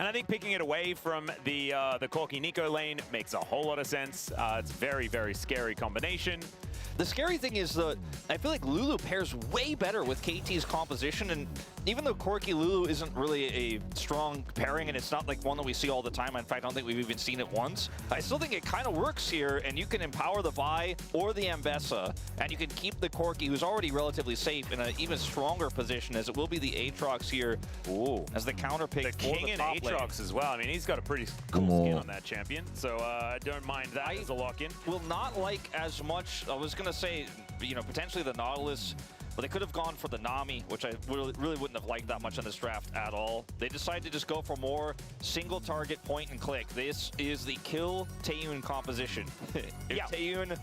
I think picking it away from the Corki Nico lane makes a whole lot of sense. It's very, very scary combination. The scary thing is that I feel like Lulu pairs way better with KT's composition, and even though Corki Lulu isn't really a strong pairing and it's not like one that we see all the time, in fact I don't think we've even seen it once, I still think it kind of works here, and you can empower the Vi or the Ambessa, and you can keep the Corki, who's already relatively safe, in an even stronger position, as it will be the Aatrox here. Ooh. As the counter pick the for King the and top Aatrox lane. as well. I mean, he's got a pretty cool skin on that champion, so I don't mind that as a lock-in. Will not like as much, I was going to say, you know, potentially the Nautilus, but they could have gone for the Nami, which I really wouldn't have liked that much in this draft at all. They decided to just go for more single target point and click. This is the kill Taeyun composition. If Taeyun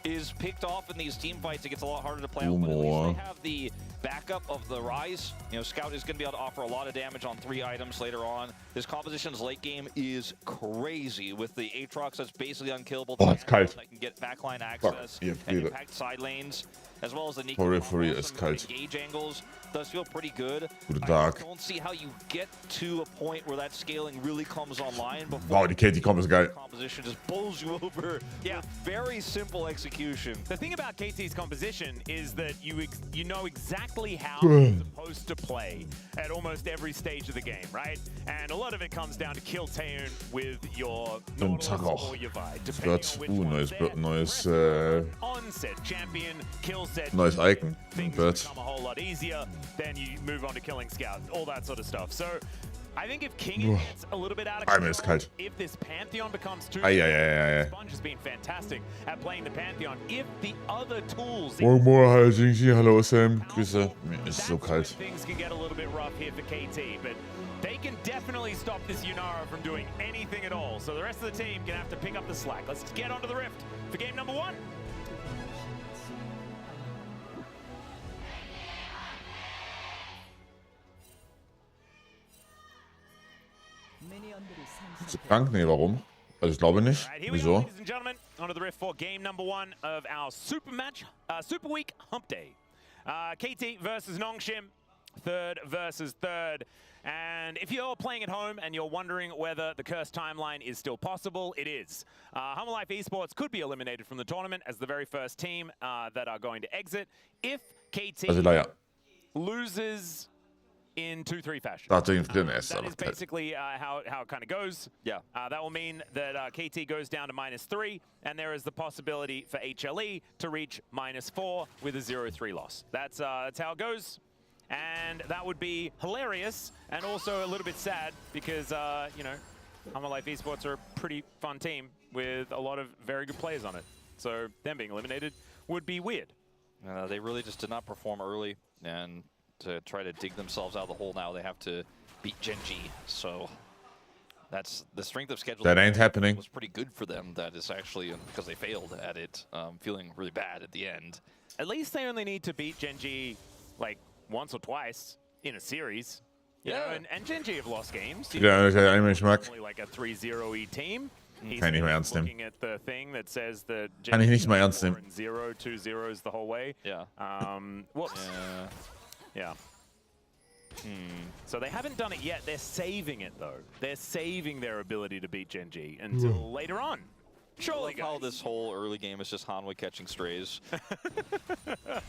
is picked off in these team fights, it gets a lot harder to play out, but at least they have the backup of the Rise. You know, Scout is going to be able to offer a lot of damage on 3 items later on. This composition's late game is crazy with the Aatrox that's basically unkillable. Oh, it's kalt. That can get backline access and impact side lanes, as well as the Nico. For you, it's kalt. Engage angles does feel pretty good. Guten I Tag. just don't see how you get to a point where that scaling really comes online before Wow, die KT-Comp ist geil. composition just bowls you over. Yeah. With very simple execution. The thing about KT's composition is that you know exactly how you're supposed to play at almost every stage of the game, right? And a lot of it comes down to kill Taeyun with your Nautilus or your Vi, depending on which one's there. On-set champion, kill set. Neues Icon. Things become a whole lot easier. Then you move on to killing Scout, all that sort of stuff. So I think if King gets a little bit out of control, if this Pantheon becomes too Sponge has been fantastic at playing the Pantheon. If the other tools Morgen, hi, hallo Sam, Grüße. Mir ist so kalt. things can get a little bit rough here for KT, but they can definitely stop this Yunara from doing anything at all. So the rest of the team can have to pick up the slack. Let's get onto the Rift for game number 1. Ist sie krank? Nee, warum? Also ich glaube nicht. Right, here we go, Wieso? ladies and gentlemen, onto the Rift for game number 1 of our Super Week Hump Day. KT versus Nongshim, 3rd versus 3rd. And if you're playing at home and you're wondering whether the cursed timeline is still possible, it is. Humble Life Esports could be eliminated from the tournament as the very first team that are going to exit if KT loses in 2-3 fashion. That is basically how it kind of goes. Yeah. That will mean that KT goes down to -3, and there is the possibility for HLE to reach -4 with a 0-3 loss. That's how it goes. And that would be hilarious and also a little bit sad because, you know, Humble Life Esports are a pretty fun team with a lot of very good players on it. So them being eliminated would be weird. They really just did not perform early, and to try to dig themselves out of the hole now, they have to beat Gen.G. So that's the strength of schedule. That ain't happening. Was pretty good for them. That is actually because they failed at it, feeling really bad at the end. At least they only need to beat Gen.G like once or twice in a series. You know, and Gen.G have lost games. Ja, ich mag. Only like a 3-0-y team. Kann ich nicht mehr ernst nehmen. Looking at the thing that says that Kann ich nicht mehr ernst nehmen. 0, 2 zeros the whole way. Yeah. Whoops. Yeah. So they haven't done it yet. They're saving it though. They're saving their ability to beat Gen.G until later on. Surely, how this whole early game is just Hanwei catching strays.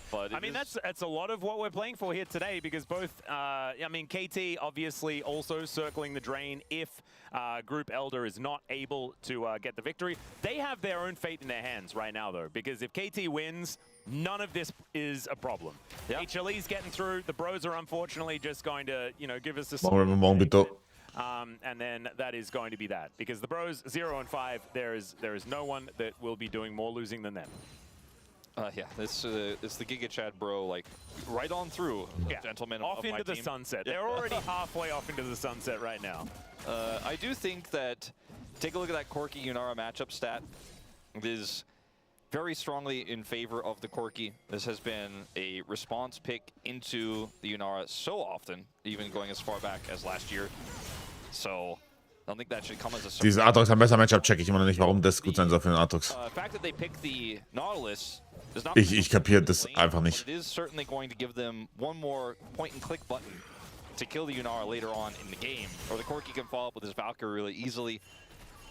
But I mean, that's a lot of what we're playing for here today, because both, I mean, KT obviously also circling the drain if Group Elder is not able to get the victory. They have their own fate in their hands right now, though, because if KT wins, none of this is a problem. HLE's getting through. The Bros are unfortunately just going to, you know, give us a and then that is going to be that, because the Bros 0 and 5, there is no one that will be doing more losing than them. Yeah, it's the Giga Chad bro, like right on through. Gentlemen, off into the sunset. They're already halfway off into the sunset right now. I do think that, take a look at that Corki Yunara matchup stat. It is very strongly in favor of the Corki. This has been a response pick into the Yunara so often, even going as far back as last year. So I don't think that should come as a surprise. Diesen Aatrox ein besser Matchup, check ich immer noch nicht, warum das gut sein soll für den Aatrox. Fact that they picked the Nautilus does not Ich kapiere das einfach nicht. It is certainly going to give them one more point and click button to kill the Yunara later on in the game, or the Corki can follow up with his Valkyrie really easily.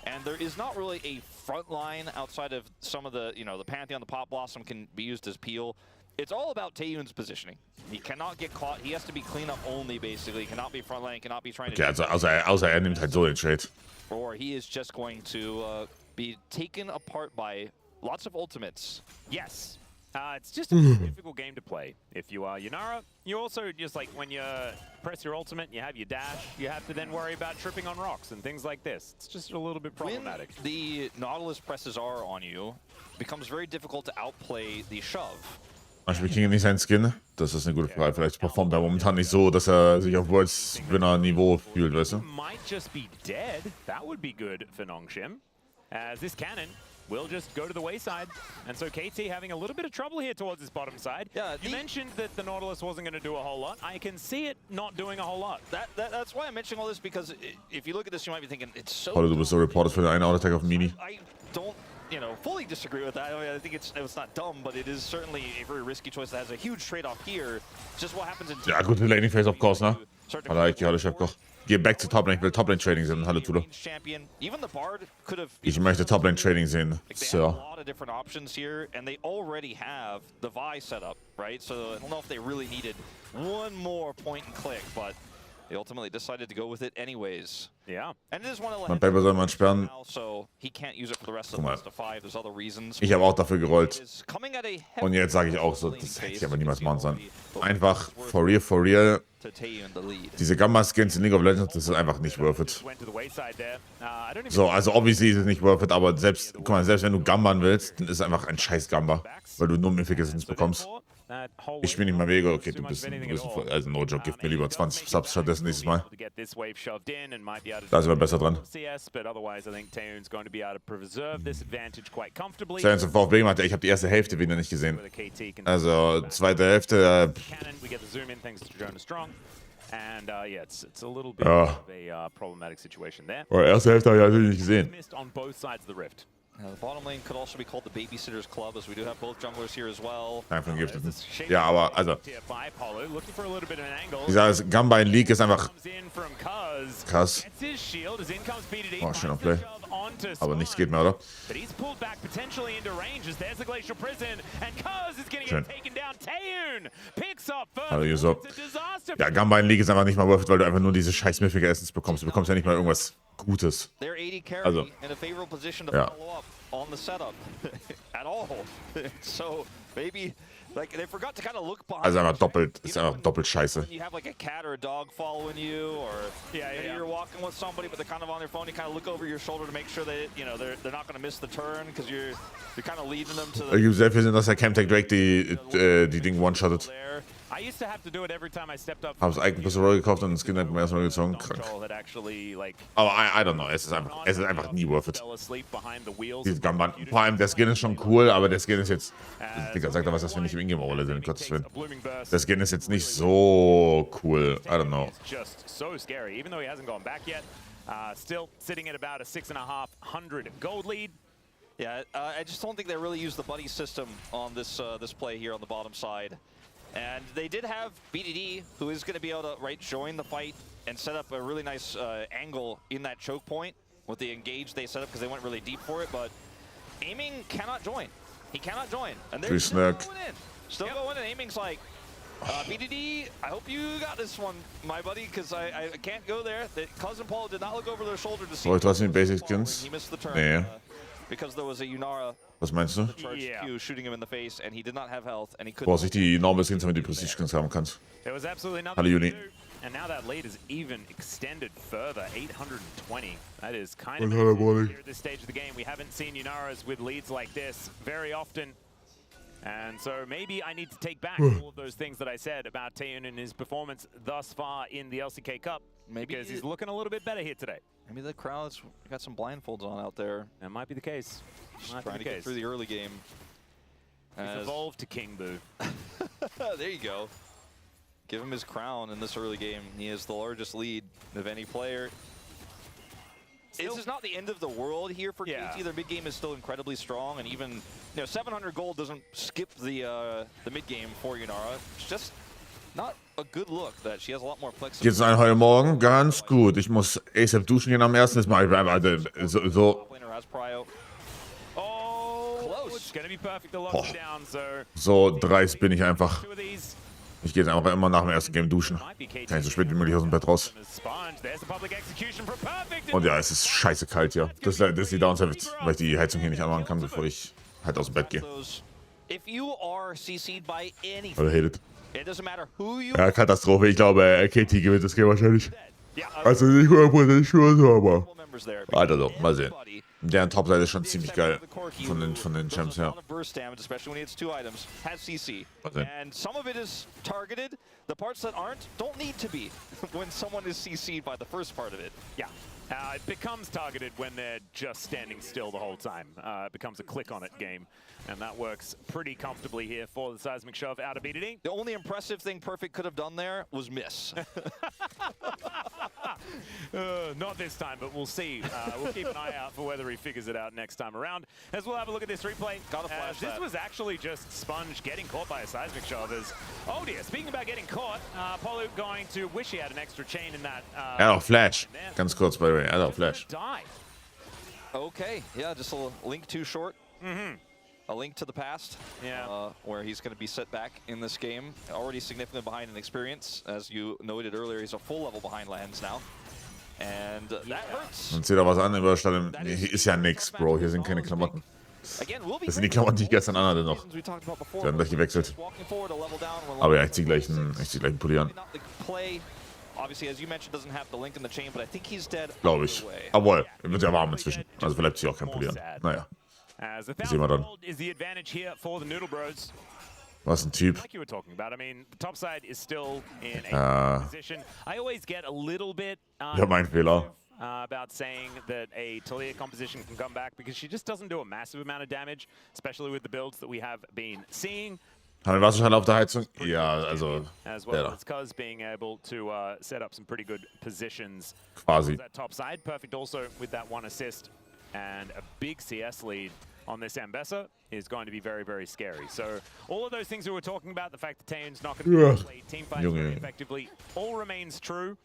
And there is not really a front line outside of some of the, the Pantheon, the Pop Blossom can be used as peel. It's all about Taeyun's positioning. He cannot get caught. He has to be cleanup only, basically. He cannot be front line, cannot be trying to... Okay, außer nimmt halt so den Trade. Or he is just going to be taken apart by lots of ultimates. Yes. It's just a difficult game to play. If you are Yunara, you also just like when you press your ultimate, you have your dash, you have to then worry about tripping on rocks and things like this. It's just a little bit problematic. When the Nautilus presses R on you, it becomes very difficult to outplay the shove. Ich kriege nicht seinen Skin. Das ist eine gute Frage. Vielleicht performt er momentan nicht so, dass er sich auf Worlds-Winner-Niveau fühlt, weißt du? Might just be dead. That would be good for Nongshim, as this cannon will just go to the wayside. And so KT having a little bit of trouble here towards this bottom side. Yeah, you mentioned that the Nautilus wasn't going to do a whole lot. I can see it not doing a whole lot. That's why I'm mentioning all this, because if you look at this, you might be thinking, it's so... Paul, du bist so reported für den einen Auto-Attack auf Mini. I don't, fully disagree with that. I mean, I think it's not dumb, but it is certainly a very risky choice that has a huge trade-off here. It's just what happens in... Ja, gut, Laning Phase, of course, ne? Hallo, Chef Koch. Geh back zu Toplane, ich will Toplane Trading sehen. Hallo, Tudo. Ich möchte Toplane Trading sehen, Sir. A lot of different options here, and they already have the Vi set up, right? So I don't know if they really needed one more point and click, but they ultimately decided to go with it anyways. Yeah. And it is one of Mein Paper soll man sperren. so he can't use it for the rest of the best of 5. There's other reasons. Ich habe auch dafür gerollt. Und jetzt sage ich auch so, das hätte ich aber niemals machen sollen. Einfach, for real, diese Gamma-Skins in League of Legends, das ist einfach nicht worth it. So, also obviously ist es nicht worth it, aber selbst, guck mal, selbst wenn du Gamban willst, dann ist es einfach ein scheiß Gamba, weil du nur Mythic Skins bekommst. Ich spiele nicht mal Vega, okay, du bist also no joke, gib mir lieber 20 Subs stattdessen nächstes Mal. Da sind wir besser dran. Sans of VfB gemacht, ich habe die erste Hälfte wieder nicht gesehen. Also, zweite Hälfte, And yeah, it's a little bit of a problematic situation there. Erste Hälfte habe ich natürlich nicht gesehen. Missed on both sides of the rift. The bottom lane could also be called the Babysitter's Club, as we do have both junglers here as well. Einfach Gifteten. Ja, aber also. Ich sage, Gamba in League ist einfach krass. Oh, schöner Play. Aber nichts geht mehr, oder? Schön. Hallo, User. Ja, Gamba in League ist einfach nicht mal worth it, weil du einfach nur diese scheiß Mythic Essence bekommst. Du bekommst ja nicht mal irgendwas Gutes. Also, ja. On the setup at all. So maybe like they forgot to kind of look behind. Also einfach doppelt, ist einfach doppelt scheiße. You have like a cat or a dog following you, or you're walking with somebody but they're kind of on their phone. You kind of look over your shoulder to make sure that they're not going to miss the turn because you're kind of leading them to the. Es gibt sehr viel Sinn, dass der Camtech Drake die Ding one-shottet. Hab's eigentlich Roll gekauft und den Skin beim ersten Mal gezogen. Krank. Aber I don't know, es ist einfach nie worth it. Dieses Gamban. Vor allem der Skin ist schon cool, aber der Skin ist jetzt. Digga, sag da was, dass wir nicht im Ingame-Rolle sind, Gottes Willen. Der Skin ist jetzt nicht so cool. I don't know. Still sitting at about a 6,500 gold lead. Yeah, I just don't think they really use the buddy system on this play here on the bottom side. And they did have BDD, who is going to be able to join the fight and set up a really nice angle in that choke point with the engage they set up because they went really deep for it. But aiming cannot join. He cannot join. And they're still going in. Still going in. Aiming's like, BDD, I hope you got this one, my buddy, because I can't go there. Cousin Paul did not look over their shoulder to see. Wollte trotzdem die Basic Skins? He missed the turn. Nee. Because there was a Yunara. Was meinst du? Q shooting him in the face, and he did not have health, and he couldn't. Vorsicht, die Normal Skins, damit die Prestige Skins haben kannst. Hallo Juni. And now that lead is even extended further, 820. That is kind of here at this stage of the game. We haven't seen Yunaras with leads like this very often. And so maybe I need to take back all of those things that I said about Taeyun and his performance thus far in the LCK Cup. Maybe because he's looking a little bit better here today. Maybe the crowd's got some blindfolds on out there. That might be the case. Just trying to get through the early game. He's evolved to King Boo. There you go. Give him his crown in this early game. He has the largest lead of any player. This is not the end of the world here for KT. Their mid game is still incredibly strong, and even 700 gold doesn't skip the mid game for Yunara. It's just not a good look that she has a lot more flexibility. Geht's ein heute Morgen? Ganz gut. Ich muss ASAP duschen gehen am ersten. Das mache ich einfach so. So dreist bin ich einfach. Ich gehe jetzt einfach immer nach dem ersten Game duschen. Kann ich so spät wie möglich aus dem Bett raus. Und ja, es ist scheiße kalt hier. Das ist die Downside, weil ich die Heizung hier nicht anmachen kann, bevor ich halt aus dem Bett gehe. Oder hatet. Ja, Katastrophe. Ich glaube, KT gewinnt das Game wahrscheinlich. Also nicht 100% sure, so, aber... Alter, so, mal sehen. Deren Topseite ist schon ziemlich geil von den Champs her. And some of it is targeted. The parts that aren't don't need to be when someone is CC'd by the first part of it. Yeah. It becomes targeted when they're just standing still the whole time. It becomes a click on it game. And that works pretty comfortably here for the seismic shove out of BDD. The only impressive thing Perfect could have done there was miss. Not this time, but we'll see. We'll keep an eye out for whether he figures it out next time around. As we'll have a look at this replay. Gotta flash this was actually just Sponge getting caught by a seismic shove. Oh dear, speaking about getting caught, Polu going to wish he had an extra chain in that. Er hat auch Flash. Ganz kurz, by the way. Er hat auch Flash. Okay, yeah, just a link too short. A link to the past, where he's going to be set back in this game. Already significantly behind in experience. As you noted earlier, he's a full level behind Lens now. And that hurts. Und zieht er was an über Stadt. Hier ist ja nix, Bro. Hier sind keine Klamotten. Das sind die Klamotten, die ich gestern anhatte noch. Die werden gleich gewechselt. Aber ja, ich zieh gleich einen Pulli an. Glaube ich. Obwohl, wird ja warm inzwischen. Also vielleicht ziehe ich auch keinen Pulli an. Naja. Sehen wir dann. Was ein Typ. Ja, mein Fehler. About saying that a Talia composition can come back because she just doesn't do a massive amount of damage, especially with the builds that we have been seeing. Haben wir Wasserschall auf der Heizung? Ja, also. As well as Cuz being able to set up some pretty good positions. Quasi. That top side, Perfect also with that one assist and a big CS lead on this Ambessa is going to be very, very scary. So all of those things we were talking about, the fact that Taeyoon's not going to be able to play team fights very effectively, all remains true.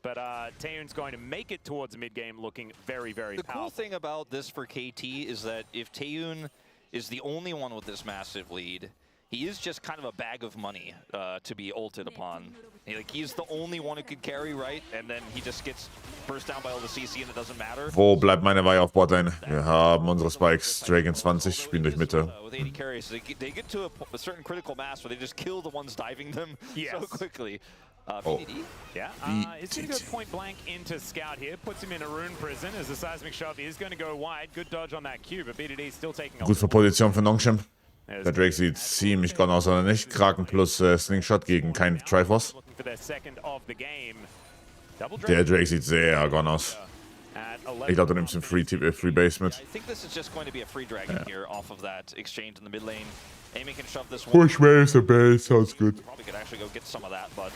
But Taeyoon's going to make it towards the mid-game looking very, very powerful. The cool thing about this for KT is that if Taeyoon is the only one with this massive lead, he is just kind of a bag of money to be ulted upon. He's the only one who could carry, right? And then he just gets burst down by all the CC and it doesn't matter. Wo bleibt meine Weihe auf Botlane? Wir haben unsere Spikes. Dragon 20 spielen durch Mitte. With 80 carries, they get to a certain critical mass where they just kill the ones diving them so quickly. BDD? Yeah, he's going to go point blank into Scout here, puts him in a rune prison as the seismic shove is going to go wide. Good dodge on that Q, but BDD still taking a Gut für Position für Nongshim. Der Drake sieht ziemlich gone aus, oder nicht? Kraken plus Slingshot gegen kein Triforce. Der Drake sieht sehr gone aus. Ich glaube, du nimmst den Free Base mit. Push Base, the base, sounds good. Probably could actually go get some of that, but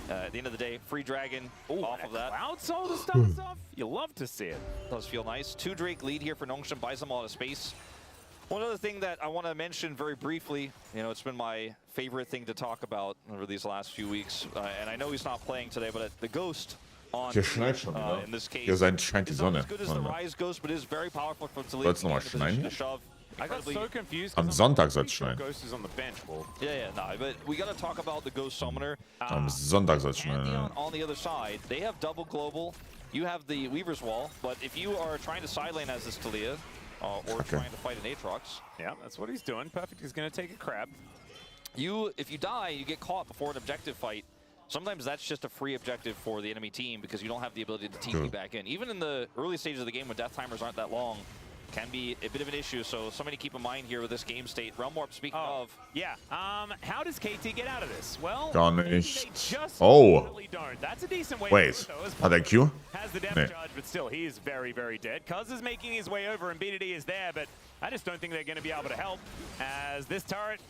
at the end of the day, free Dragon off of that. Cloud Soul to start us off. You love to see it. Does feel nice. 2 Drake lead here for Nongshim, buys them a lot of space. One other thing that I want to mention very briefly, you know, it's been my favorite thing to talk about over these last few weeks, and I know he's not playing today, but the Ghost on Hier schneit schon wieder. in this case Hier scheint die Sonne. Soll es nochmal schneien? I got so confused. Am Sonntag soll es schneien. Ghost is on the bench. Yeah, no, but we got to talk about the Ghost Summoner. Am Sonntag soll es schneien, ja. On the other side, they have double global. You have the Weaver's Wall, but if you are trying to side lane as this Talia, or trying to fight an Aatrox. Yeah, that's what he's doing. Perfect is going to take a crab. If you die, you get caught before an objective fight. Sometimes that's just a free objective for the enemy team because you don't have the ability to TP back in. Even in the early stages of the game when death timers aren't that long, can be a bit of an issue. So something to keep in mind here with this game state. Realm Warp, speaking of. Yeah, how does KT get out of this? Well, gar nicht. Oh, that's a decent way wait, hat er Q? Has the damage charge, but still, he is very, very dead. Cuz is making his way over and BDD is there, but I just don't think they're going to be able to help as this turret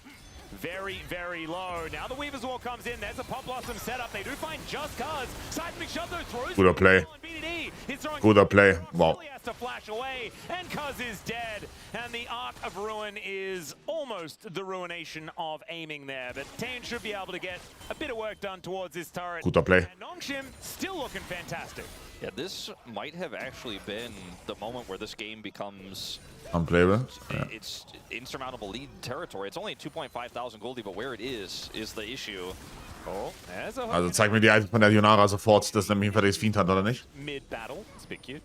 very, very low. Now the Weaver's Wall comes in. There's a Pop Blossom setup. They do find just Cuz. Seismic Shove though throws. Guter Play. Guter Play. Wow. Has to flash away, and Cuz is dead. And the Arc of Ruin is almost the ruination of aiming there. But Taeyeon should be able to get a bit of work done towards this turret. Guter Play. And Nongshim still looking fantastic. Yeah, this might have actually been the moment where this game becomes Unplayable. Ja. It's insurmountable lead territory. It's only 2,500 Goldie, but where it is the issue. Oh, Also zeig mir die Items von der Ionara sofort. Das ist nämlich ein fertiges Fiend hat, oder nicht? Mid-battle. It's a bit cute.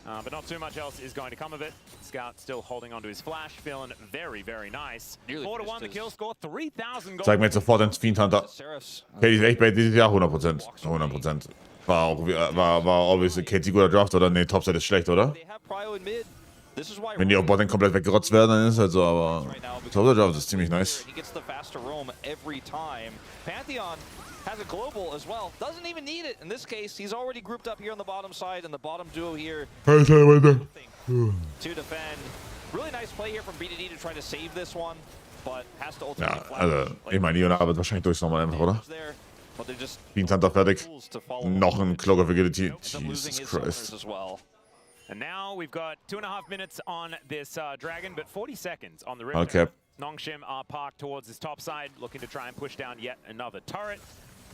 But not too much else is going to come of it. Scout still holding onto his flash, feeling very, very nice. 4-1 the kill score, 3,000 Gold. Zeig mir jetzt sofort den Fiend Hunter. Okay, die ist echt bei dieses Jahr 100%. 100%. War obviously KT guter Draft, oder? Nee, Topside ist schlecht, oder? Wenn die auf Bot komplett weggerotzt werden, dann ist es halt so, aber Topside Draft ist ziemlich nice. Pantheon has a global as well. Doesn't even need it. In this case, he's already grouped up here on the bottom side, and the bottom duo here to defend. Really nice play here from BDD to try to save this one, but has to ultimately also, ich meine, Ionara wird wahrscheinlich durch nochmal einfach, oder? Fiend Hunter fertig. Noch ein Cloak of Agility. Jesus Christ. And now we've got 2.5 minutes on this dragon, but 40 seconds on the river. Okay. Nongshim are parked towards his top side, looking to try and push down yet another turret.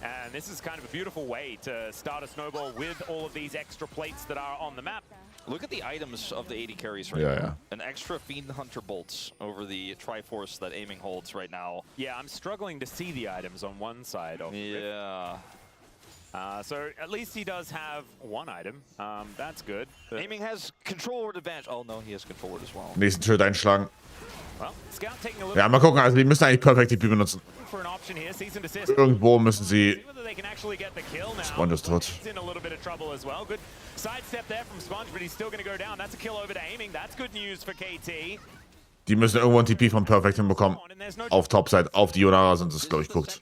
And this is kind of a beautiful way to start a snowball with all of these extra plates that are on the map. Look at the items of the 80 carries right now. An extra Fiend Hunter bolts over the Triforce that aiming holds right now. Yeah, I'm struggling to see the items on one side of Yeah. So at least he does have one item. That's good. Aiming has control word advantage. Oh no, he has control word as well. Nächsten Schild einschlagen. Well, Scout taking a look. Ja, mal gucken. Also die müssen eigentlich perfekt die P benutzen. For an option here, cease and desist. Irgendwo müssen sie... They can actually get the kill now. Sponge ist tot. He's in a little bit of trouble as well. Good sidestep there from Sponge, but he's still going to go down. That's a kill over to aiming. That's good news for KT. Die müssen irgendwo ein TP von Perfect hinbekommen. Auf Topside, auf die Ionara sind es, glaube ich, guckt.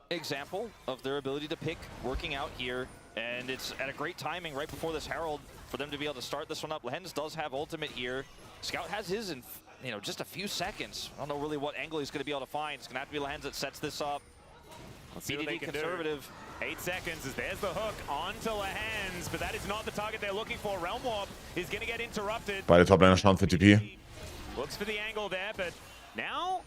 Example of their ability to pick working out here, and it's at a great timing right before this Herald for them to be able to start this one up. Lehens does have ultimate here. Scout has his in, you know, just a few seconds. I don't know really what angle he's going to be able to find. It's going to have to be Lehens that sets this up. Let's see what they can conservative. Do. 8 seconds as there's the hook onto Lehens, but that is not the target they're looking for. Realm Warp is going to get interrupted. Beide Toplaner schauen für TP. Looks for the angle there, but now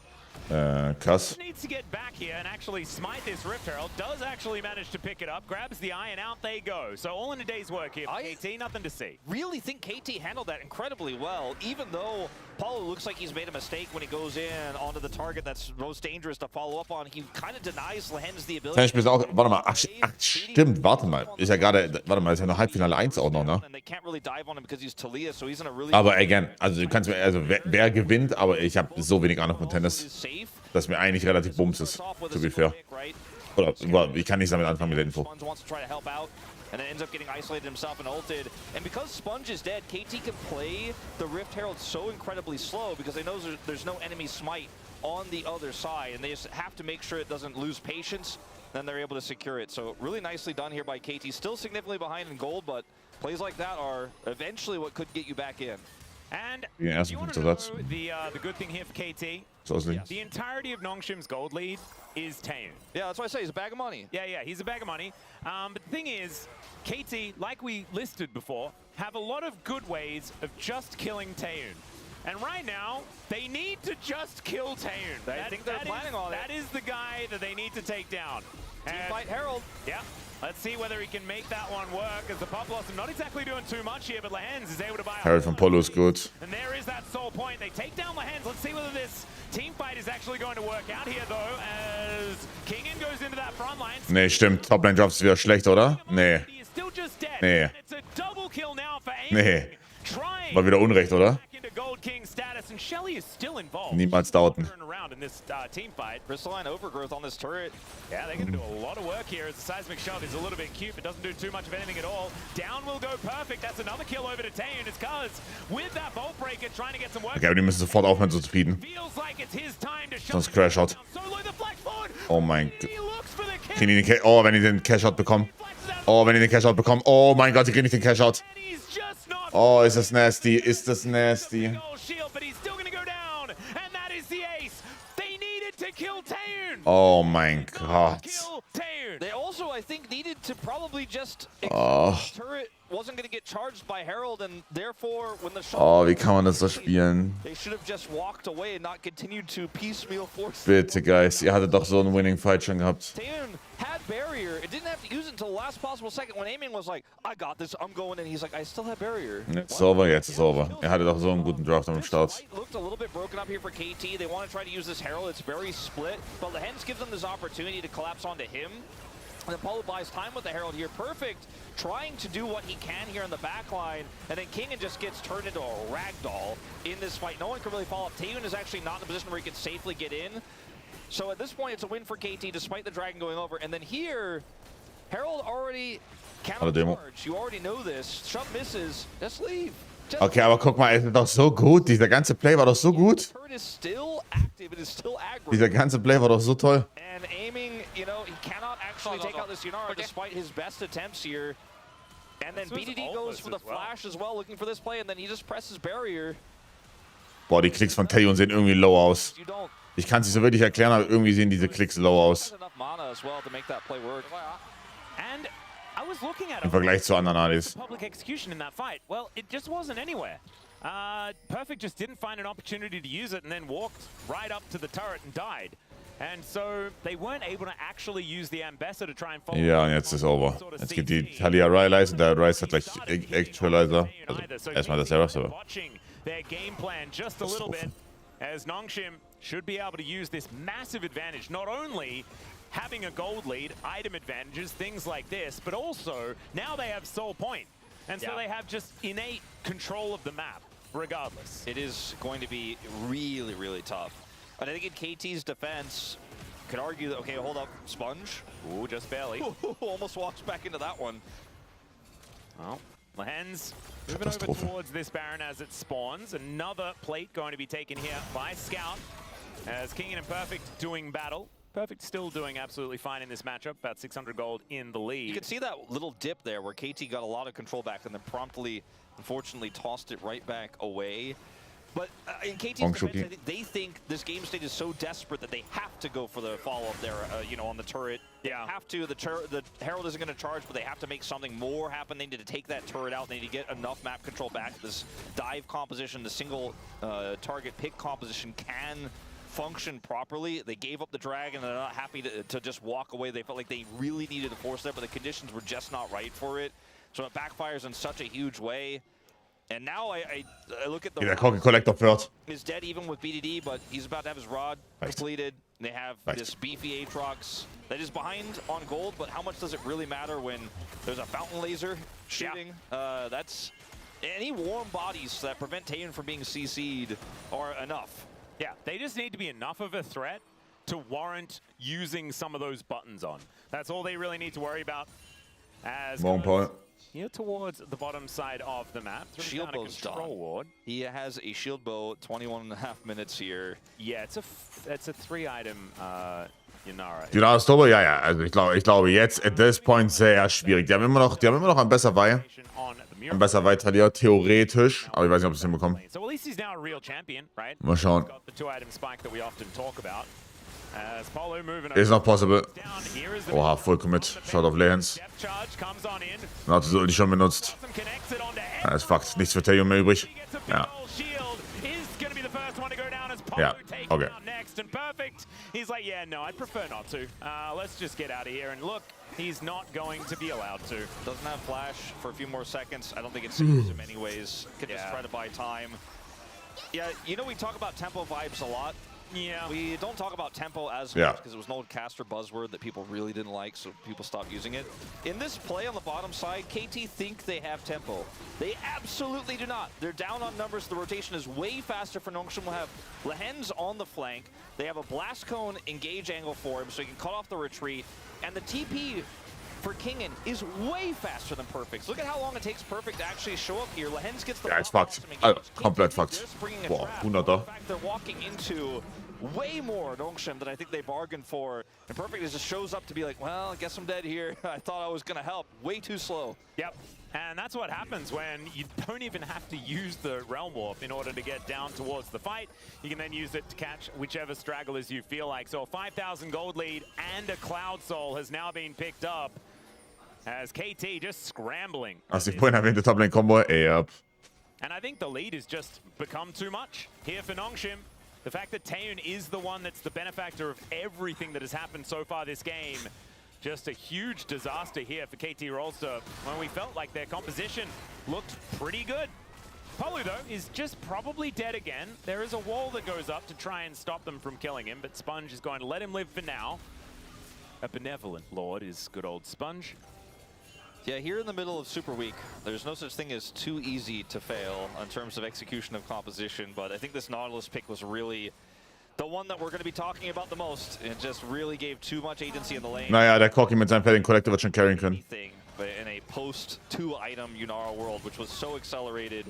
Krass. Needs to get back here and actually smite this Rift Herald. Does actually manage to pick it up, grabs the eye, and out they go. So all in a day's work here. KT, nothing to see. Really think KT handled that incredibly well, even though Paulo looks like he's made a mistake when he goes in onto the target that's most dangerous to follow up on. He kind of denies Lehens the ability. Ich auch, warte mal, ach, stimmt, warte mal. Ist ja gerade, warte mal, ist ja noch Halbfinale 1 auch noch, ne? Aber again, also du kannst mir, also wer gewinnt, aber ich habe so wenig Ahnung von Tennis, dass mir eigentlich relativ bums ist, to be fair. Oder ich kann nicht damit anfangen mit der Info. And then ends up getting isolated himself and ulted. And because Sponge is dead, KT can play the Rift Herald so incredibly slow because they know there's no enemy smite on the other side, and they just have to make sure it doesn't lose patience. Then they're able to secure it. So really nicely done here by KT. Still significantly behind in gold, but plays like that are eventually what could get you back in. And you want to know the good thing here for KT? The entirety of Nongshim's gold lead is Taeyeon. Yeah, that's why I say he's a bag of money. Yeah, he's a bag of money. But the thing is, KT, like we listed before, have a lot of good ways of just killing Taeyeon. And right now, they need to just kill Taeyeon. I think they're planning on it. That is the guy that they need to take down. Teamfight Herald. Yeah. Let's see whether he can make that one work, as the Pop Blossom not exactly doing too much here, but Lehens is able to buy Herald from Polo is good. And there is that sole point. They take down Lehens. Let's see whether this team fight is actually going to work out here, though, as Kingen goes into that front line. Nee, stimmt. Toplane Drops ist wieder schlecht, oder? Nee. Nee. Nee. War wieder Unrecht, oder? Niemals dauten. Crystalline overgrowth on this turret. Yeah, they can do a lot of work here as the seismic shove is a little bit cute, but doesn't do too much of anything at all. Down will go perfect. That's another kill over to Taeyeon. It's Cuz with that bolt breaker trying to get some work. Okay, aber die müssen sofort aufhören zu speeden. Sonst Crash-Out. Oh mein Gott. Oh, wenn die den Cash-Out bekommen. Oh, wenn die den Cash-Out bekommen. Oh mein Gott, die kriegen nicht den Cash-Out. Oh, ist das nasty. Ist das nasty. kill Taeyoon. Oh mein Gott. Kill Taeyoon. They also, I think, needed to probably just the turret wasn't going to get charged by Herald, and therefore, when the shot Oh, wie kann man das so spielen? they should have just walked away and not continued to piecemeal force. Bitte, Guys. Ihr hattet doch so einen Winning Fight schon gehabt. Taeyoon had barrier. It didn't have to use it until the last possible second when aiming was like, I got this, I'm going, and he's like, I still have barrier. Jetzt ist over, jetzt ist over. Er hatte doch so einen guten Draft am Start. Fight looked a little bit broken up here for KT. They want to try to use this Herald. It's very split, but Lehens gives them this opportunity to collapse onto him. And then Paulo buys time with the Herald here. Perfect, trying to do what he can here in the back line. And then Kingen just gets turned into a ragdoll in this fight. No one can really follow up. Taeyoon is actually not in a position where he can safely get in. So at this point, it's a win for KT despite the Dragon going over. And then here, Herald already cannot charge. You already know this. Shot misses. Just leave. Okay, aber guck mal, es ist doch so gut. Dieser ganze Play war doch so gut. Turret is still active. It is still aggro. Dieser ganze Play war doch so toll. And aiming, you know, he cannot actually take out this Yunara despite his best attempts here. And then BDD goes for the flash as well, looking for this play, and then he just presses barrier. Boah, die Klicks von Taeyoon sehen irgendwie low aus. Ich kann es nicht so wirklich erklären, aber irgendwie sehen diese Klicks low aus. And I was looking at Im Vergleich zu anderen ADs. public execution in that fight. Well, it just wasn't anywhere. Perfect just didn't find an opportunity to use it and then walked right up to the turret and died. And so they weren't able to actually use the Ambassador to try and follow. Ja, und jetzt ist over. Jetzt geht die Talia Rylize und der Rylize hat gleich Actualizer. Also erstmal das Server. Watching their game plan just a little bit as Nongshim should be able to use this massive advantage, not only having a gold lead, item advantages, things like this, but also now they have Soul Point. And so they have just innate control of the map, regardless. It is going to be really, really tough. And I think in KT's defense, could argue that, okay, hold up, Sponge. Ooh, just barely. Almost walks back into that one. Well, Lehens moving over towards this Baron as it spawns. Another plate going to be taken here by Scout as Kingen and Perfect doing battle. Perfect still doing absolutely fine in this matchup, about 600 gold in the lead. You can see that little dip there where KT got a lot of control back and then promptly, unfortunately, tossed it right back away. But in KT's defense, I think they think this game state is so desperate that they have to go for the follow-up there, you know, on the turret. Yeah. They have to. The Herald isn't going to charge, but they have to make something more happen. They need to take that turret out. They need to get enough map control back. This dive composition, the single target pick composition can function properly. They gave up the dragon and they're not happy to just walk away. They felt like they really needed to force that, but the conditions were just not right for it. So it backfires in such a huge way. And now I look at the Collector Third. Is dead even with BDD, but he's about to have his rod completed. They have this beefy Aatrox that is behind on gold, but how much does it really matter when there's a fountain laser shooting? That's any warm bodies that prevent Taeyoon from being CC'd are enough. Yeah, they just need to be enough of a threat to warrant using some of those buttons on. That's all they really need to worry about. As here towards the bottom side of the map. Shield bow's done. Ward. He has a shield bow, 21.5 minutes here. Yeah, it's a 3-item Yunara. Yunara Stober, ja. Also ich glaube jetzt at this point sehr schwierig. Die haben immer noch ein besser Wei. Ein besser Wei verliert, theoretisch. Aber ich weiß nicht, ob sie es hinbekommen. So at least he's now a real champion, right? Mal schauen. Got the 2-item spike that we often talk about. Ist noch possible. Oha, Full Commit. Schaut auf Lehens. Dann hat sie die schon benutzt. Ja, ist Fakt. Nichts für Taeyoon mehr übrig. Ja. Ja, okay. He's like, yeah, no, I'd prefer not to. Let's just get out of here. And look, he's not going to be allowed to. Doesn't have flash for a few more seconds. I don't think it saves him anyways. Could just try to buy time. Yeah, you know, we talk about tempo vibes a lot. Yeah. We don't talk about tempo as much because it was an old caster buzzword that people really didn't like, so people stopped using it. In this play on the bottom side, KT think they have tempo. They absolutely do not. They're down on numbers. The rotation is way faster for Nongshim. Will have Lehens on the flank. They have a blast cone engage angle for him, so he can cut off the retreat. And the TP for Kingen is way faster than Perfect. Look at how long it takes Perfect to actually show up here. Lehens gets the it's fucked. Komplett fucked. Boah, 100er. In fact, they're walking into way more Nongshim than I think they bargained for. And Perfect just shows up to be like, well, I guess I'm dead here. I thought I was going to help. Way too slow. Yep. And that's what happens when you don't even have to use the Realm Warp in order to get down towards the fight. You can then use it to catch whichever stragglers you feel like. So a 5,000 gold lead and a Cloud Soul has now been picked up as KT just scrambling. Als die vorhin erwähnte Top-Lane-Combo, yep. And I think the lead has just become too much here for Nongshim. The fact that Taeun is the one that's the benefactor of everything that has happened so far this game. Just a huge disaster here for KT Rolster when we felt like their composition looked pretty good. Polu, though, is just probably dead again. There is a wall that goes up to try and stop them from killing him, but Sponge is going to let him live for now. A benevolent lord is good old Sponge. Yeah, here in the middle of Super Week, there's no such thing as too easy to fail in terms of execution of composition, but I think this Nautilus pick was really the one that we're going to be talking about the most. It just really gave too much agency in the lane. Naja, der Corki mit seinem fertigen Collector wird schon carryen können. But in a post-2-item Yunara world, which was so accelerated,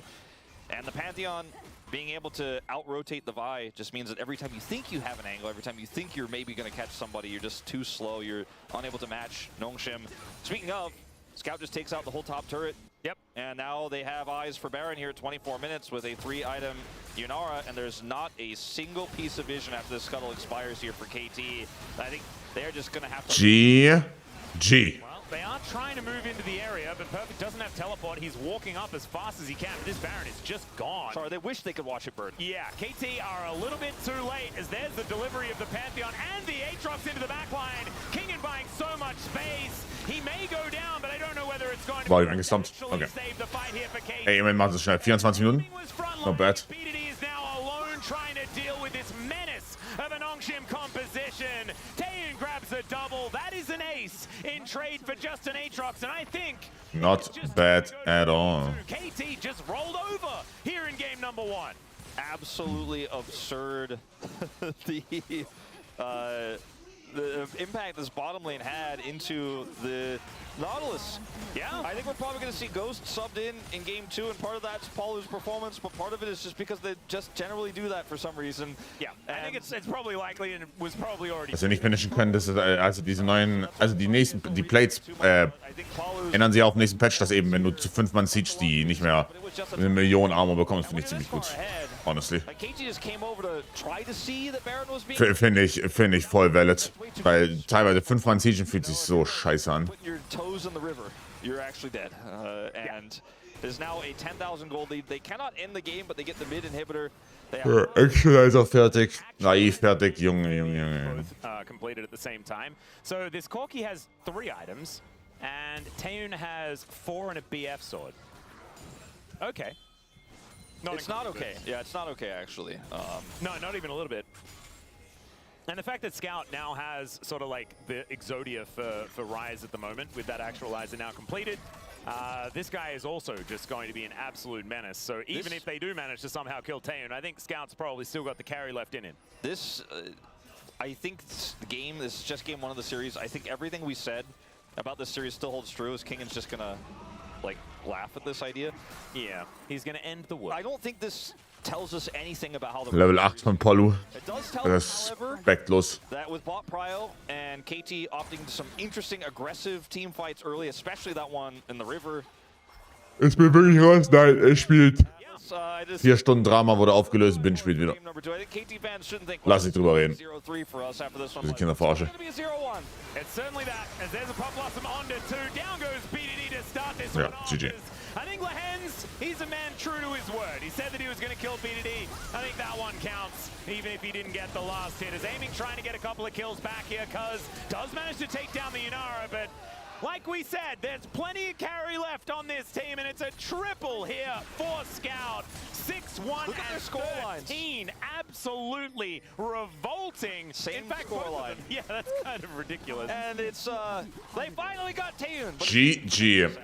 and the Pantheon being able to out-rotate the Vi just means that every time you think you have an angle, every time you think you're maybe going to catch somebody, you're just too slow, you're unable to match Nongshim. Speaking of, Scout just takes out the whole top turret. Yep. And now they have eyes for Baron here at 24 minutes with a 3-item Yunara, and there's not a single piece of vision after the Scuttle expires here for KT. I think they're just going to have to... GG. Well, they are trying to move into the area, but Perfect doesn't have teleport. He's walking up as fast as he can. This Baron is just gone. Sorry, they wish they could watch it burn. Yeah, KT are a little bit too late as there's the delivery of the Pantheon and the Aatrox into the backline. Kingen buying so much space. He may go down, but I don't know whether it's going to War ich angestumpt? Okay. save the fight here for KT. Ey, immerhin machen sie schnell. 24 Minuten. Not bad. BDD is now alone trying to deal with this menace of an Nongshim composition. Taeun grabs a double. That is an ace in trade for just an Aatrox, and I think Not bad at all. KT just rolled over here in game number 1. Absolutely absurd. The impact this bottom lane had into the Nautilus. Yeah. I think we're probably going to see Ghost subbed in game 2, and part of that's Polu's performance, but part of it is just because they just generally do that for some reason. Yeah, I think it's probably likely and it was probably already... Was wir nicht finishen können, das ist also diese neuen, also die Plates ändern sich auf den nächsten Patch, dass eben, wenn du zu 5 Mann siegst, die nicht mehr eine Million Armor bekommen, finde ich ziemlich gut. Honestly. Finde ich voll valid. Weil teilweise 5 Mann Siegen fühlt sich so scheiße an. You're actually dead. And there's now a 10,000 gold lead. They cannot end the game, but they get the mid inhibitor. Actualizer fertig. Naiv fertig. Junge. Both completed at the same time. So this Corki has 3 items, and Taeun has 4 and a BF sword. Okay. It's not okay. Yeah, it's not okay, actually. No, not even a little bit. And the fact that Scout now has sort of like the Exodia for Ryze at the moment, with that actualizer now completed, this guy is also just going to be an absolute menace. So even if they do manage to somehow kill Taeun, I think Scout's probably still got the carry left in him. This, I think the game, this is just game 1 of the series. I think everything we said about this series still holds true, as Kingen's just going to like laugh at this idea. Yeah, he's going to end the work. I don't think this tells us anything about how the Level 8 von Polu. It does tell us, however, Respektlos. that with bot Prio and KT opting to some interesting aggressive team fights early, especially that one in the river. Ist mir wirklich raus? Nein, er spielt. Yes, 4 Stunden Drama wurde aufgelöst, Bin spielt wieder. Lass nicht drüber reden. Diese Kinder verarschen. It's certainly that, as there's a pop blossom onto 2. Down goes BDD to start this Yeah, one off. GG. I think Lehens, he's a man true to his word. He said that he was going to kill BDD. I think that one counts, even if he didn't get the last hit. Is aiming, trying to get a couple of kills back here, Cuz does manage to take down the Yunara, but like we said, there's plenty of carry left on this team, and it's a triple here for Scout. 6-1 and 13. Absolutely revolting. Same in fact, scoreline. Yeah, that's kind of ridiculous. And it's, they finally got Taeun. GG.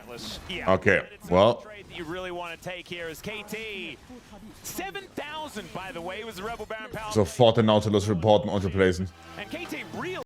Yeah, Okay, it's well. a trade that you really want to take here is KT. 7,000, by the way, was the Rebel Baron Power. Sofort den Nautilus reporten und replacen. And KT really